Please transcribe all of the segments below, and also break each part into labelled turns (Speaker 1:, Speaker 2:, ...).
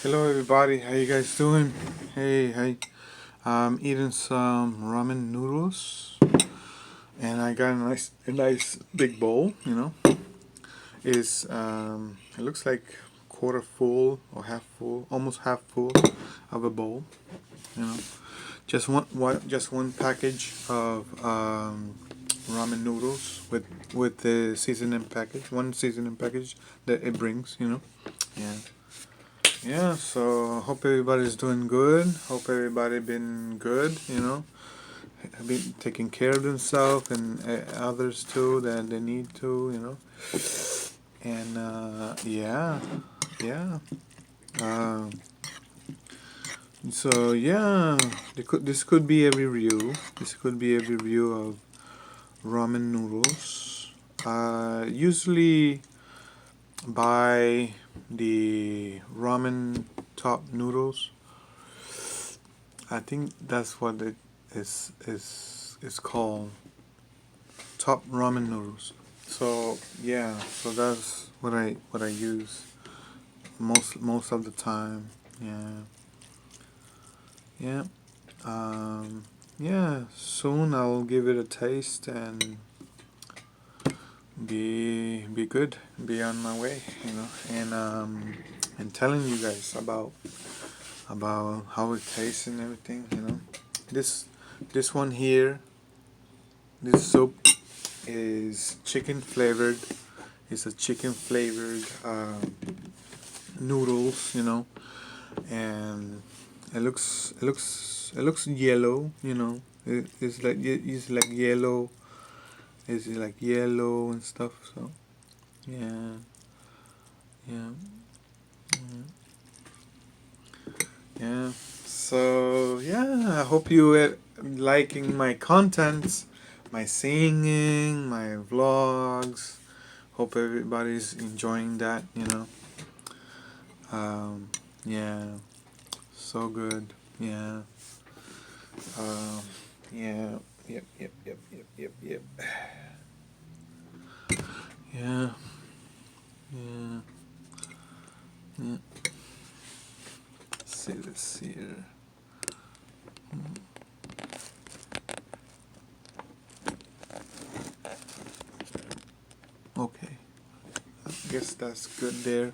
Speaker 1: Hello everybody, how you guys doing? Hey, I'm eating some ramen noodles and I got a nice big bowl, It looks like quarter full or half full, almost half full of a bowl, you know. Just one package of ramen noodles with the seasoning package, one seasoning package that it brings. Yeah. Yeah, so hope everybody's doing good. Hope everybody been good. Have been taking care of themselves and others too that they need to. And yeah. Uh, so yeah, this could be a review. This could be a review of ramen noodles. Usually buy the ramen top noodles. I think that's what it is called, top ramen noodles. So yeah, so that's what I use most of the time. Yeah, yeah, yeah. Soon I'll give it a taste and be good, be on my way, and telling you guys about how it tastes and everything. This this one here, this soup is chicken flavored. It's a chicken flavored noodles, and it looks yellow. It's like yellow. It's like yellow and stuff. So yeah, yeah, yeah. So yeah, I hope you liking my contents, my singing, my vlogs. Hope everybody's enjoying that. Yeah, so good. Yeah. Um, yeah. Yep. Yeah. Yeah. Yeah. Let's see this here. Okay. I guess that's good there.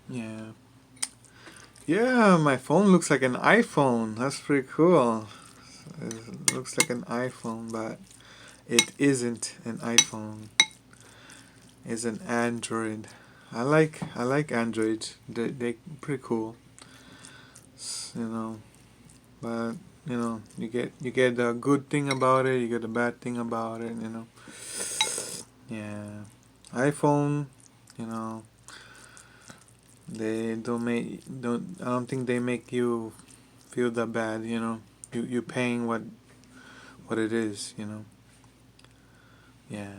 Speaker 1: Yeah. Yeah, my phone looks like an iPhone. That's pretty cool. It looks like an iPhone, but it isn't an iPhone. It's an Android. I like Android. They pretty cool. You know, but you get the good thing about it. You get the bad thing about it. Yeah, iPhone. You know, they don't. I don't think they make you feel that bad. You paying what it is. Yeah.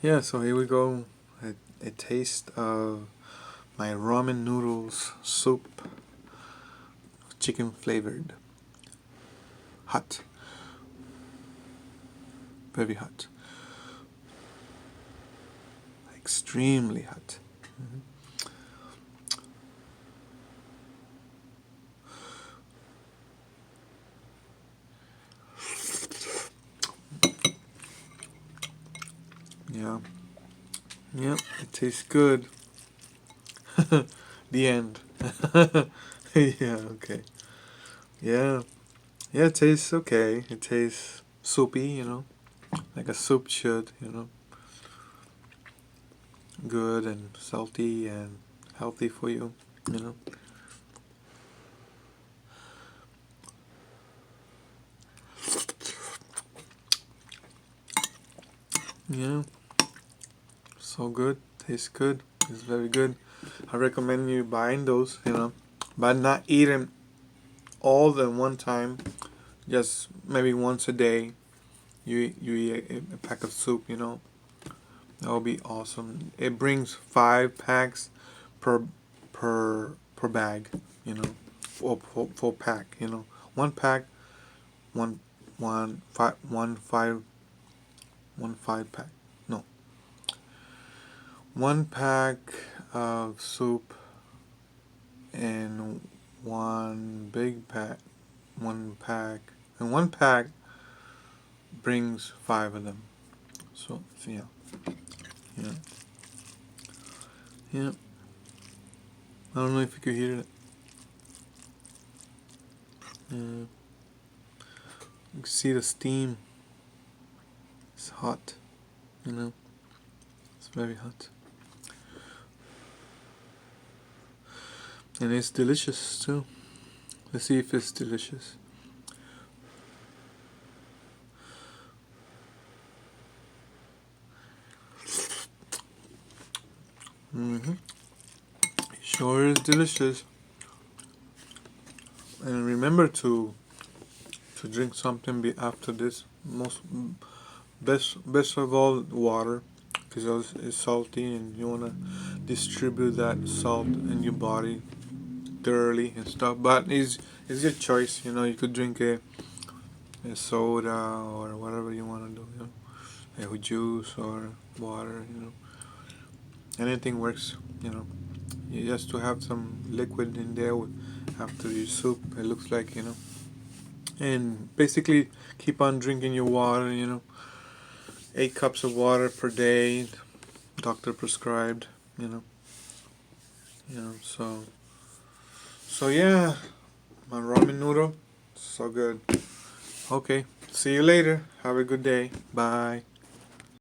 Speaker 1: Yeah. So here we go. A taste of my ramen noodles soup, chicken flavored, hot, very hot, extremely hot. Mhm. Yeah. Yep. It tastes good. The end. Yeah. Okay. Yeah. Yeah. It tastes okay. It tastes soupy. Like a soup should. Good and salty and healthy for you. You know. Yeah. So good. Tastes good. It's very good. I recommend you buying those. But not eating all in one time. Just maybe once a day. You eat a pack of soup. That would be awesome. It brings 5 packs per per bag. You know, for pack. One pack, one one five one five one 5 pack. No, one pack of soup and one pack, and one pack brings 5 of them. So yeah, yeah, yeah. I don't know if you could hear it. You can see the steam. It's hot, you know. It's very hot, and it's delicious too. Let's see if it's delicious. Sure is delicious. And remember to drink something after this. Best of all, water, because it's salty, and you wanna distribute that salt in your body thoroughly and stuff. But it's your choice. You know, you could drink a soda or whatever you wanna do. You know, a juice or water. You know, anything works. You know, you just to have some liquid in there after your soup. It looks like, you know. And basically keep on drinking your water, you know. 8 cups of water per day, doctor prescribed, you know. So yeah, my ramen noodle, so good. Okay, see you later. Have a good day. Bye.